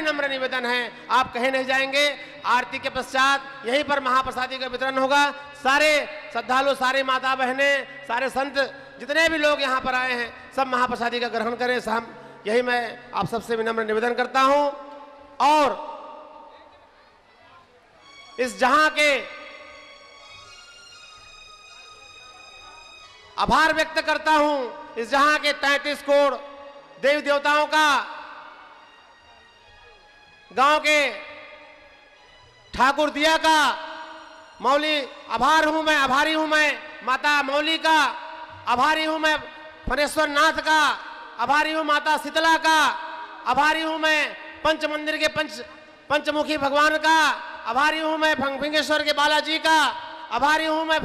विनम्र निवेदन है, आप कहीं नहीं जाएंगे। आरती के पश्चात यहीं पर महाप्रसादी का वितरण होगा। सारे श्रद्धालु, सारी माता बहनें, सारे संत, जितने भी लोग यहाँ पर आए हैं, सब महाप्रसादी का ग्रहण करें। यही मैं आप सबसे विनम्र निवेदन करता हूं और इस जहां के आभार व्यक्त करता हूं, इस जहां के 33 करोड़ देवी देवताओं का, गांव के ठाकुर दिया का, मौली आभारी हूं मैं, माता मौली का आभारी हूं मैं, फणेश्वर नाथ का आभारी हूं, माता शीतला का आभारी हूं मैं, पंच मंदिर के पंचमुखी भगवान का आभारी हूं मैं, भंगेश्वर के बालाजी का आभारी हूं मैं,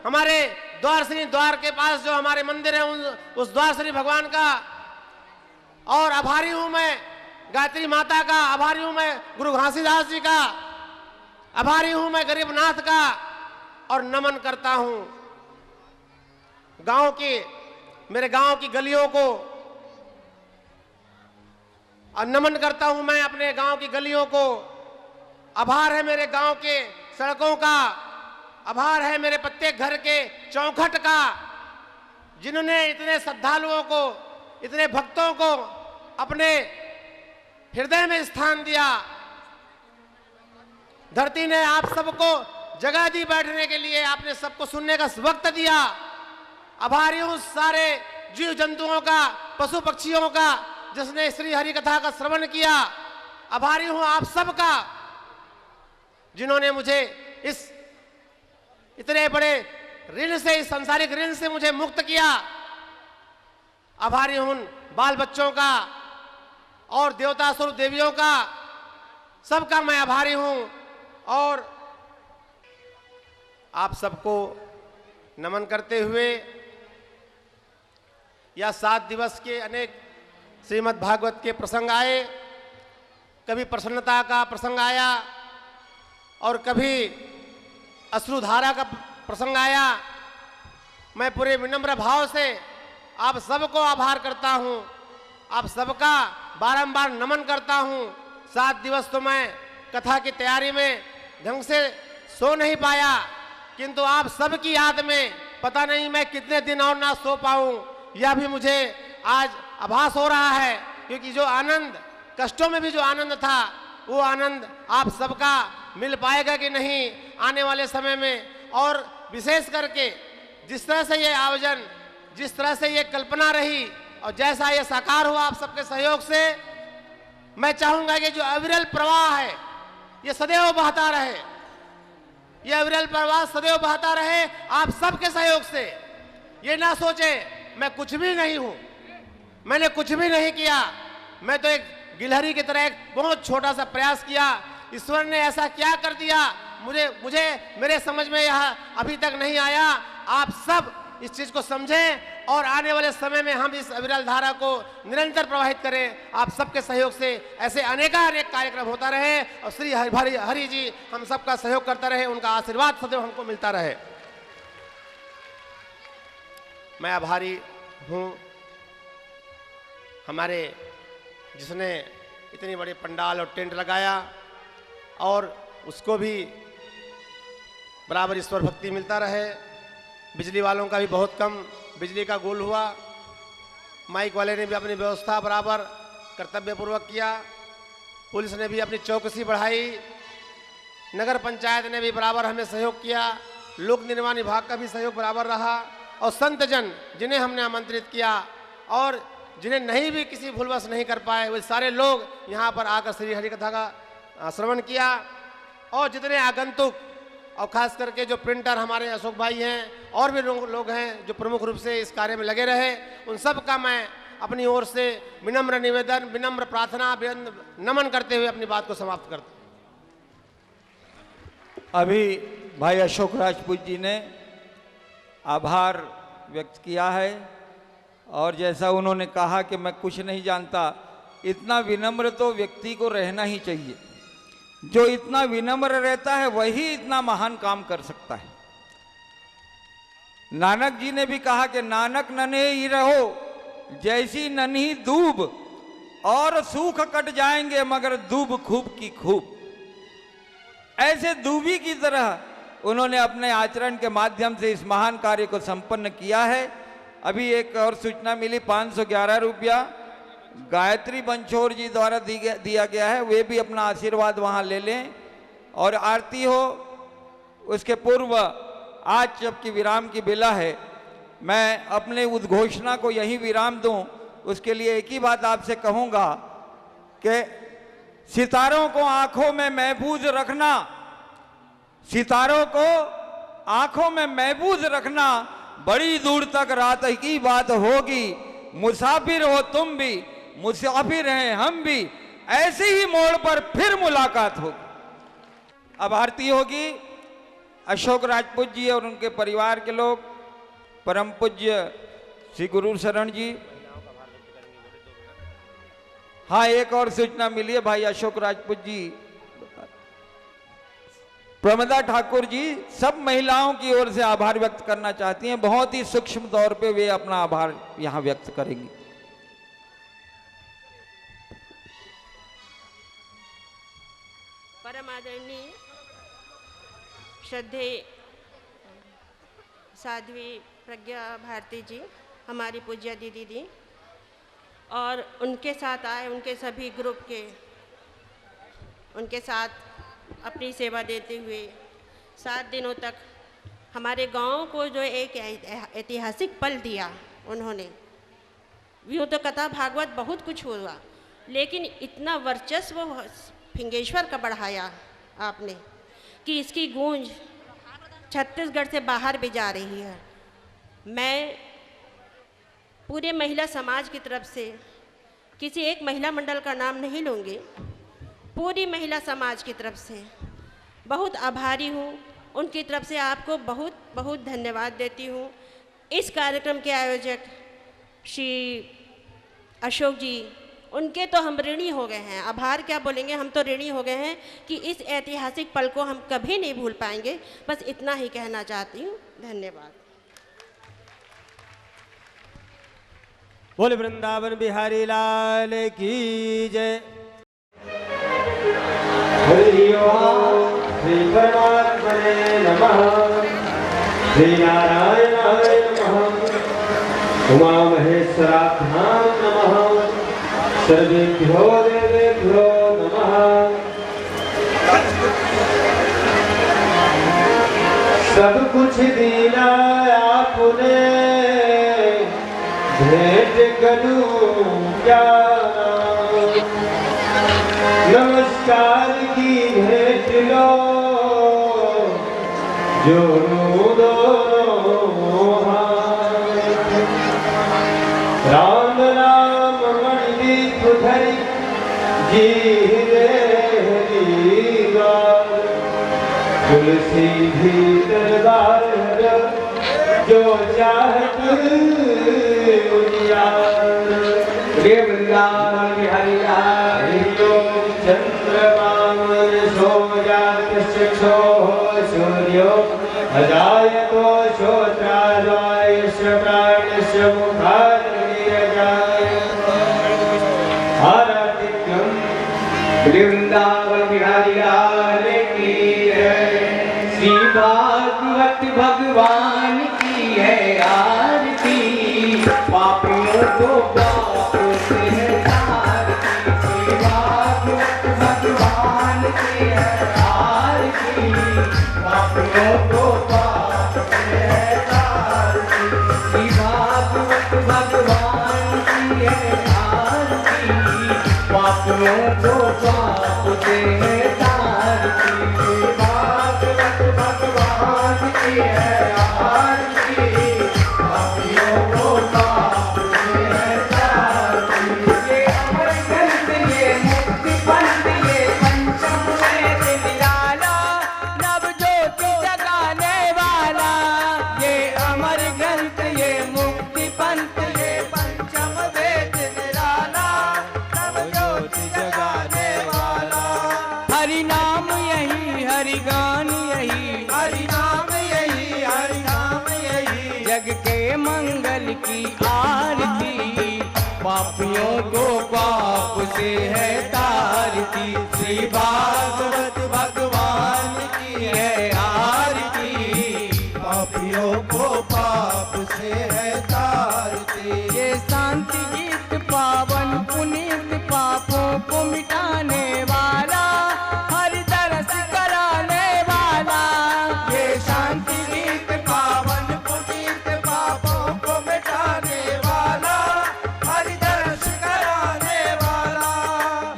हमारे द्वार के पास जो हमारे मंदिर है उस द्वार श्री भगवान का, और आभारी हूं मैं गायत्री माता का, आभारी हूं मैं गुरु घासीदास जी का, आभारी हूं मैं गरीबनाथ का, और नमन करता हूं मेरे गांव की गलियों को, और नमन करता हूं मैं अपने गांव की गलियों को। आभार है मेरे गांव के सड़कों का, आभार है मेरे प्रत्येक घर के चौखट का, जिन्होंने इतने श्रद्धालुओं को, इतने भक्तों को अपने हृदय में स्थान दिया। धरती ने आप सबको जगह दी बैठने के लिए, आपने सबको सुनने का वक्त दिया। आभारी हूं सारे जीव जंतुओं का, पशु पक्षियों का, जिसने श्री हरि कथा का श्रवण किया। आभारी हूं आप सबका, जिन्होंने मुझे इस इतने बड़े ऋण से, इस सांसारिक ऋण से मुझे मुक्त किया। आभारी हूं बाल बच्चों का और देवता स्वरूप देवियों का, सबका मैं आभारी हूं। और आप सबको नमन करते हुए या 7 दिवस के अनेक श्रीमद् भागवत के प्रसंग आए, कभी प्रसन्नता का प्रसंग आया और कभी अश्रुधारा का प्रसंग आया। मैं पूरे विनम्र भाव से आप सबको आभार करता हूं, आप सबका बारंबार नमन करता हूं। 7 दिवस तो मैं कथा की तैयारी में ढंग से सो नहीं पाया, किंतु आप सबकी याद में पता नहीं मैं कितने दिन और ना सो पाऊं, यह भी मुझे आज आभास हो रहा है। क्योंकि जो आनंद, कष्टों में भी जो आनंद था, वो आनंद आप सबका मिल पाएगा कि नहीं आने वाले समय में। और विशेष करके जिस तरह से ये आयोजन, जिस तरह से ये कल्पना रही और जैसा ये साकार हुआ आप सबके सहयोग से, मैं चाहूंगा कि जो अविरल प्रवाह है ये सदैव बहता रहे, ये अविरल प्रवाह सदैव बहता रहे आप सबके सहयोग से। ये ना सोचे मैं कुछ भी नहीं हूं, मैंने कुछ भी नहीं किया, मैं तो एक गिलहरी की तरह एक बहुत छोटा सा प्रयास किया, ईश्वर ने ऐसा क्या कर दिया मुझे मेरे समझ में यह अभी तक नहीं आया। आप सब इस चीज को समझें और आने वाले समय में हम इस अविरल धारा को निरंतर प्रवाहित करें। आप सबके सहयोग से ऐसे अनेक कार्यक्रम होता रहे और श्री हरि जी हम सबका सहयोग करता रहे, उनका आशीर्वाद सदैव हमको मिलता रहे। मैं आभारी हूं हमारे जिसने इतनी बड़ी पंडाल और टेंट लगाया और उसको भी बराबर ईश्वर भक्ति मिलता रहे। बिजली वालों का भी बहुत कम बिजली का गोल हुआ, माइक वाले ने भी अपनी व्यवस्था बराबर कर्तव्यपूर्वक किया, पुलिस ने भी अपनी चौकसी बढ़ाई, नगर पंचायत ने भी बराबर हमें सहयोग किया, लोक निर्माण विभाग का भी सहयोग बराबर रहा, और संत जन जिन्हें हमने आमंत्रित किया और जिन्हें नहीं भी किसी भूलवश नहीं कर पाए, वे सारे लोग यहाँ पर आकर श्री हरि कथा का श्रवण किया। और जितने आगंतुक और खास करके जो प्रिंटर हमारे अशोक भाई हैं और भी लोग हैं जो प्रमुख रूप से इस कार्य में लगे रहे, उन सब का मैं अपनी ओर से विनम्र निवेदन, विनम्र प्रार्थना, नमन करते हुए अपनी बात को समाप्त करता हूं। अभी भाई अशोक राजपूत जी ने आभार व्यक्त किया है और जैसा उन्होंने कहा कि मैं कुछ नहीं जानता, इतना विनम्र तो व्यक्ति को रहना ही चाहिए। जो इतना विनम्र रहता है वही इतना महान काम कर सकता है। नानक जी ने भी कहा कि नानक नन्हे ही रहो जैसी नन्ही दूब और सूख कट जाएंगे मगर दूब खूब की खूब। ऐसे दूबी की तरह उन्होंने अपने आचरण के माध्यम से इस महान कार्य को संपन्न किया है। अभी एक और सूचना मिली, 511 रुपया गायत्री बंछोर जी द्वारा दिया गया है, वे भी अपना आशीर्वाद वहां ले लें और आरती हो। उसके पूर्व आज जबकि विराम की बेला है, मैं अपने उद्घोषणा को यहीं विराम दूं, उसके लिए एक ही बात आपसे कहूंगा कि सितारों को आंखों में महफूज रखना, सितारों को आंखों में महफूज रखना, बड़ी दूर तक रात की बात होगी। मुसाफिर हो तुम भी, मुसाफिर हैं हम भी, ऐसे ही मोड़ पर फिर मुलाकात होगी। अब आरती होगी। अशोक राजपूत जी और उनके परिवार के लोग, परम पूज्य श्री गुरु शरण जी। हाँ, एक और सूचना मिली है, भाई अशोक राजपूत जी, प्रमदा ठाकुर जी सब महिलाओं की ओर से आभार व्यक्त करना चाहती हैं। बहुत ही सूक्ष्म तौर पे वे अपना आभार यहां व्यक्त करेंगी। परम आदरणीय श्रद्धेय साध्वी प्रज्ञा भारती जी, हमारी पूज्य दीदी दी, और उनके साथ आए उनके सभी ग्रुप के, उनके साथ अपनी सेवा देते हुए 7 दिनों तक हमारे गांव को जो एक ऐतिहासिक पल दिया उन्होंने। यूँ तो कथा भागवत बहुत कुछ हुआ, लेकिन इतना वर्चस्व फिंगेश्वर का बढ़ाया आपने कि इसकी गूंज छत्तीसगढ़ से बाहर भी जा रही है। मैं पूरे महिला समाज की तरफ से किसी एक महिला मंडल का नाम नहीं लूँगी, पूरी महिला समाज की तरफ से बहुत आभारी हूँ। उनकी तरफ से आपको बहुत बहुत धन्यवाद देती हूँ। इस कार्यक्रम के आयोजक श्री अशोक जी, उनके तो हम ऋणी हो गए हैं। आभार क्या बोलेंगे, हम तो ऋणी हो गए हैं कि इस ऐतिहासिक पल को हम कभी नहीं भूल पाएंगे। बस इतना ही कहना चाहती हूँ। धन्यवाद। बोले वृंदावन बिहारी लाल की जय। हरि ओम श्री परमात्मने नमः। श्री नारायणाय नमः। उमा महेश्वराभ्यां नमः। सर्वेभ्यो देवेभ्यो नमः। सब कुछ दीना आपने, भेंट करूं क्या नमस्कार की भेंट लो, जोड़ो दोनों हाथ। राम नाम मंडित धरि जी दीवार, तुलसी भी दरबार जो चाहत वृंदावन बिहारी लाल। चंद्रमामन सोजात चक्षो सूर्यो अजायतो श्रोत्रादय प्राणस्य मुखात् निरजाय। आराधिक्यं वृंदावन बिहारी लाल की जय। श्री भागवत भगवान की है आरती, पापियों को पाप से तारती। श्री भागवत भगवान की है आरती, पापियों को पाप से तारती। श्री भागवत भगवान की है आरती, पापियों को पाप से तारती। श्री भागवत भगवान की है आरती, पापियों को पाप से तारती। ये अमर ग्रंथ ये मुक्ति पंथ ये पंचम वेद निराला, नव ज्योति जगाने वाला। ये अमर ग्रंथ ये मुक्ति पंथ ये पंचम वेद निराला, नव ज्योति जगाने वाला। हरि नाम यही हरि गान यही, हरि नाम यही हरि नाम यही। जग के मंगल की आरती, पाप पापियों को पाप से है तारती। श्री भागवत भगवान की है आरती, पापियों को पाप से है तारती। ये शांति गीत पावन पुनीत पापों को मिटाने वाला, हर दरस कराने वाला। ये शांति गीत पावन पुनीत पापों को मिटाने वाला, हर दर्श कराने वाला।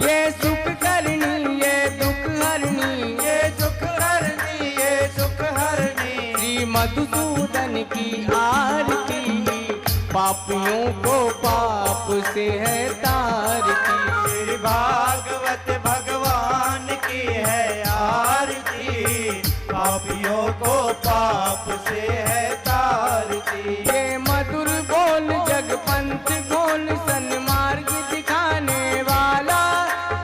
ये सुख करनी ये दुख हरनी, ये दुख हरनी ये सुख हरनी। श्री मधुसूदन की आरती, पापियों को पाप से है तारती। श्री भागवत भगवान की है आरती, पापियों को पाप से है तारती। ये मधुर बोल जगपंथ गोल सन्मार्ग दिखाने वाला,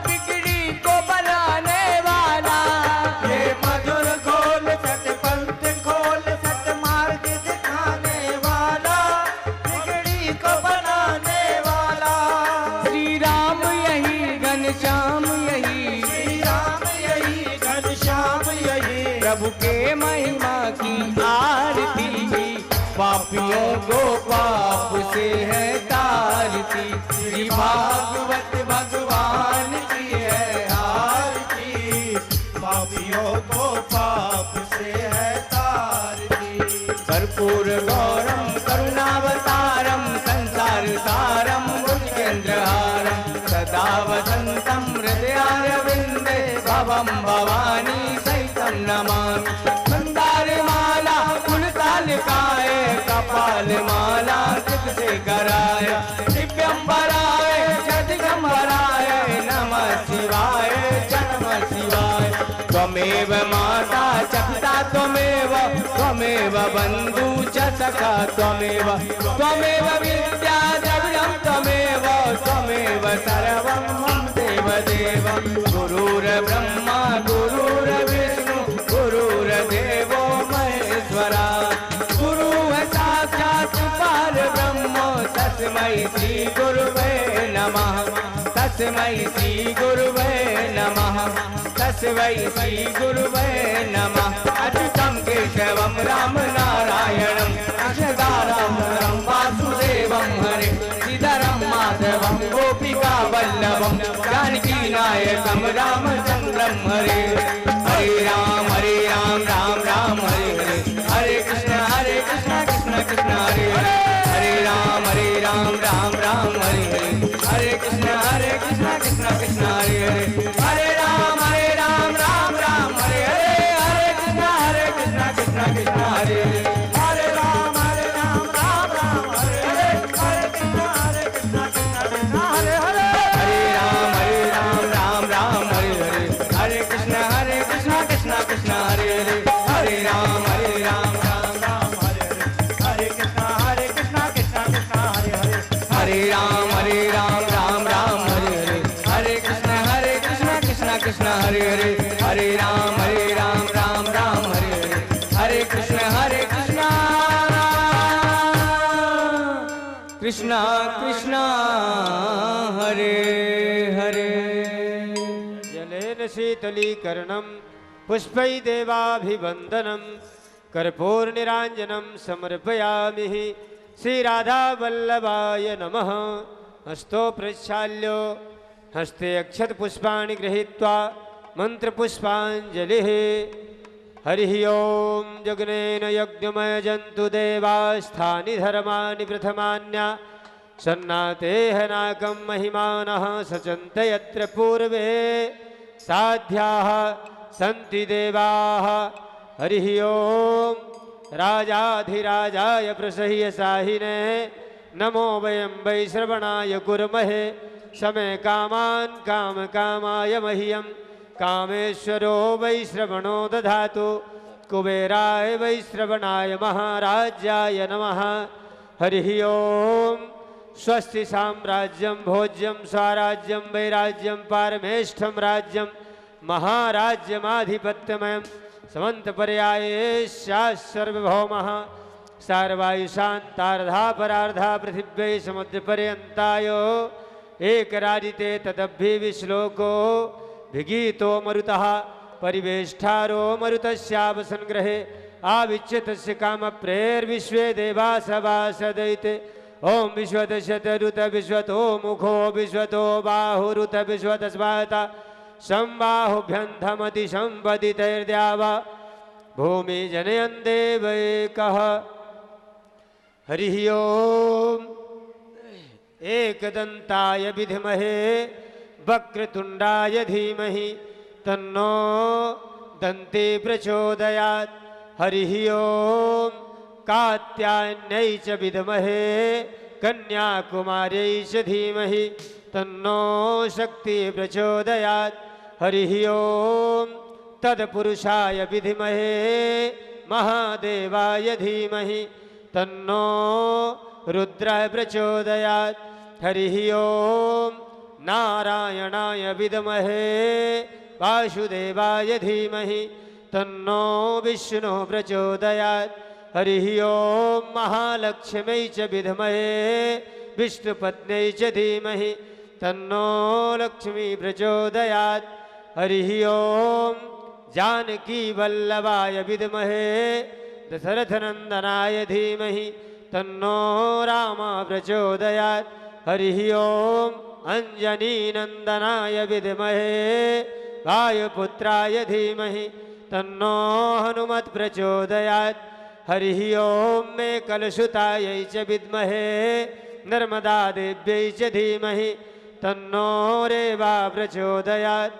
बिगड़ी को बनाने वाला। ये मधुर खोल सतपंथ खोल सतमार्ग दिखाने वाला, बिगड़ी को बनाने वाला। श्री राम यही घनश्याम यही, श्री राम यही घनश्याम यही, प्रभु के महिमा की आरती, पापियों को पाप से है तारती। श्री भागवत भगवान की है आरती, पापियों को पाप से है तारती। कर्पूर गौरम करुणावतारम संसार सारम भुजगेन्द्रहारम, सदा वसंतम हृदयारविंदे भवम भवानी सहितं नमामि। मंदार माला कुलतालिकाय, कपाल माला से कराय, दिव्यंबराय जगदम्बराय, नमः शिवाय नमः शिवाय। त्वमेव माता च पिता त्वमेव, त्वमेव बन्धु च सखा त्वमेव, त्वमेव विद्या द्रविणं त्वमेव, त्वमेव सर्वं मम देवदेव। गुरुर्ब्रह्मा गुरुर्विष्णु गुरुर्देवो महेश्वरा, गुरु साक्षात् परब्रह्म, तस्मै श्री गुरुवे नमः, तस्मै श्री गुरुवे नमः, तस्मै श्री गुरुवे नमः। अच्युतं केशवं राम नारायणं, अक्षदारामं वासुदेवं हरे, श्रीधरं माधवं गोपिका वल्लभं, जानकीनायकं रामचन्द्रं हरे। हरे राम राम राम हरे हरे, हरे कृष्ण कृष्ण कृष्ण हरे हरे, हरे राम राम हरे हरे, हरे कृष्ण कृष्ण कृष्ण हरे हरे, हरे राम राम हरे हरे, हरे कृष्ण कृष्ण कृष्ण हरे हरे, हरे राम राम हरे हरे, हरे कृष्ण कृष्ण हरे हरे, हरे राम हरे हरे, हरे कृष्ण कृष्ण कृष्ण हरे हरे, हरे राम राम हरे हरे, हरे कृष्ण कृष्ण कृष्ण हरे हरे, हरे राम राम हरे हरे, हरे कृष्ण कृष्ण कृष्ण हरे हरे, हरे राम राम हरे हरे, हरे कृष्ण कृष्ण कृष्ण हरे हरे। जलेन शीतलीकरणं पुष्पै देवाभिवन्दनं, कर्पूरनिराञ्जनं समर्पयामि श्रीराधावल्लभाय नमः। हस्तो प्रक्षाल्यो हस्ते अक्षतपुष्पाणि गृहीत्वा मन्त्रपुष्पाञ्जलिः। हरिः ओं जग्नेन यज्ञमयजन्तु देवास्थानि धर्माणि प्रथमान्या, सन्नातेह नाकं महिमानः सचन्त यत्र पूर्वे साध्याः सन्ति देवाः। हरिः ओं राजाधिराजाय प्रसह्यसाहिने, नमो वयं वै श्रवणाय कुर्महे। समय कामान् कामकामाय मह्यं, कामेश्वरो वै श्रवणो दधातु। कुबेराय वै श्रवणाय महाराज्याय नमः। हरिः ओं स्वस्ति साम्राज्यं भोज्यं स्वराज्यं वैराज्यं पारमेष्ठं राज्यं महाराज्यमाधिपत्यमयं समन्तपर्याये स्यात्सर्वभौमः। सार्वायुषान्तार्धा परार्धा पृथिव्यै समुद्रपर्यन्तायो एक राजिते तदभि विश्लोको विगीतो मरुतः परिवेष्ठारो मरुतस्याव संग्रहे आविच्यतस्य काम प्रेर्विश्वे देवा सभासदैते ओम विश्वतशतरुत विश्वतो मुखो विश्वतो बाहुरुत विश्वतस्वाता संबाहुभ्यंधमति संपदितैर्द्यावा भूमि जनयन् देवैकः हरि ओम एकदंताय विद्महे वक्रतुंडाय धीमहि तन्नो दन्ती प्रचोदयात् हरि ओम कात्यायन्यै च विद्महे कन्याकुमार्यै च धीमहि तन्नो शक्ति प्रचोदयात् हरि ओम तत्पुरुषाय विद्महे महादेवाय धीमहि तन्नो रुद्रः प्रचोदयात् हरि ओम नारायणाय विद्महे वासुदेवाय धीमहि तन्नो विष्णुः प्रचोदयात् हरि ओम महालक्ष्म्यै च विद्महे विष्णुपत्न्यै च धीमहि तन्नो लक्ष्मी प्रचोदयात् हरि ओम जानकी वल्लभाय विद्महे दशरथनंदनाय धीमहि तन्नो राम प्रचोदयात् हरि ओम अंजनी नंदनाय विद्महे वायुपुत्राय धीमहि तन्नो हनुमत् प्रचोदयात् हरि ओम मे कलशुतायै च विद्महे नर्मदा देव्यै च धीमहि तन्नो रेवा प्रचोदयात्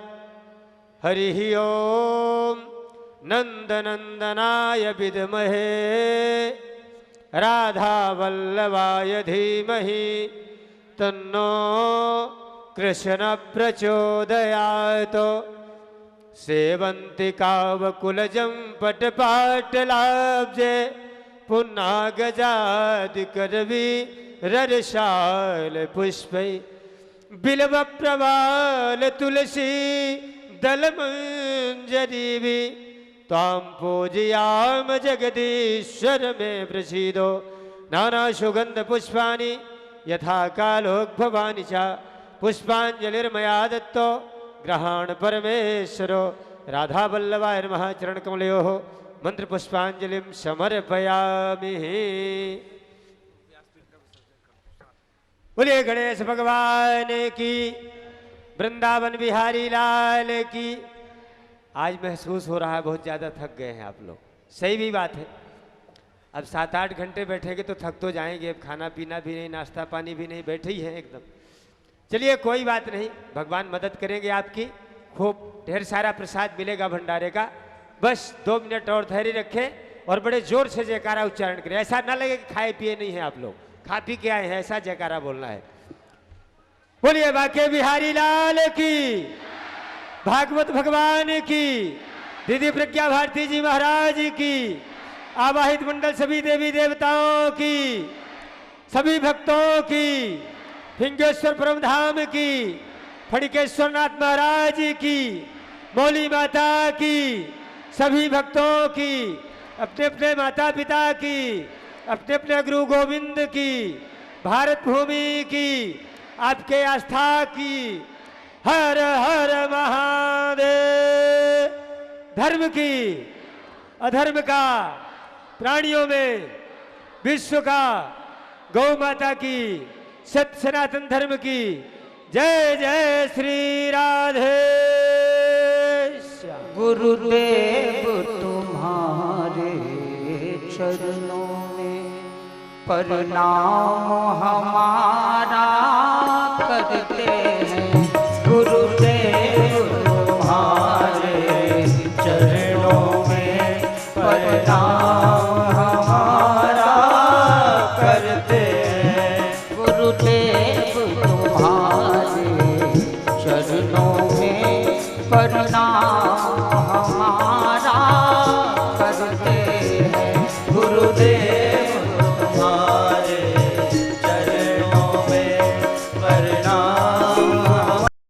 हरि ओम नंदनंदनाय विद्महे राधा वल्लभाय धीमहि तन्नो कृष्ण प्रचोदयात् सेवन्तिकावकुलजं पटपाटलाब्जे पुन्नागजादिकरवि ररशाल पुष्पै बिल्वप्रवाल तुलसी दलमञ्जरीवि त्वां पूजयाम जगदीश्वर मे प्रसीदो नानासुगन्धपुष्पाणि यथा कालोद्भवानि च पुष्पाञ्जलिर्मया दत्तो ग्रहाण परमेश्वरो राधा वल्लभाय नमः चरणकमलयोः मंत्रपुष्पाञ्जलिं समर्पयामि। बोलिए गणेश भगवान की, वृंदावन बिहारी लाल की। आज महसूस हो रहा है बहुत ज़्यादा थक गए हैं आप लोग, सही भी बात है। अब 7-8 घंटे बैठेंगे तो थक तो जाएंगे, अब खाना पीना भी नहीं, नाश्ता पानी भी नहीं, बैठे ही हैं एकदम। चलिए कोई बात नहीं, भगवान मदद करेंगे आपकी, खूब ढेर सारा प्रसाद मिलेगा भंडारे का। बस 2 मिनट और धैर्य रखें और बड़े जोर से जयकारा उच्चारण करें। ऐसा ना लगे कि खाए पिए नहीं है आप लोग, खा पी के आए हैं, ऐसा जयकारा बोलना है। बोलिए बाके बिहारी लाल की, भागवत भगवान की, दीदी प्रज्ञा भारती जी महाराज की, आवाहित मंडल सभी देवी देवताओं की, सभी भक्तों की, फिंगेश्वर परम धाम की, फणिकेश्वर नाथ महाराज की, मौली माता की, सभी भक्तों की, अपने अपने माता पिता की, अपने अपने गुरु गोविंद की, भारत भूमि की, आपके आस्था की। हर हर महादेव। धर्म की, अधर्म का, प्राणियों में, विश्व का, गौ माता की, सत्य सनातन धर्म की जय जय श्री राधे श्याम। गुरुदेव तुम्हारे चरणों में प्रणाम हमारा करते हैं।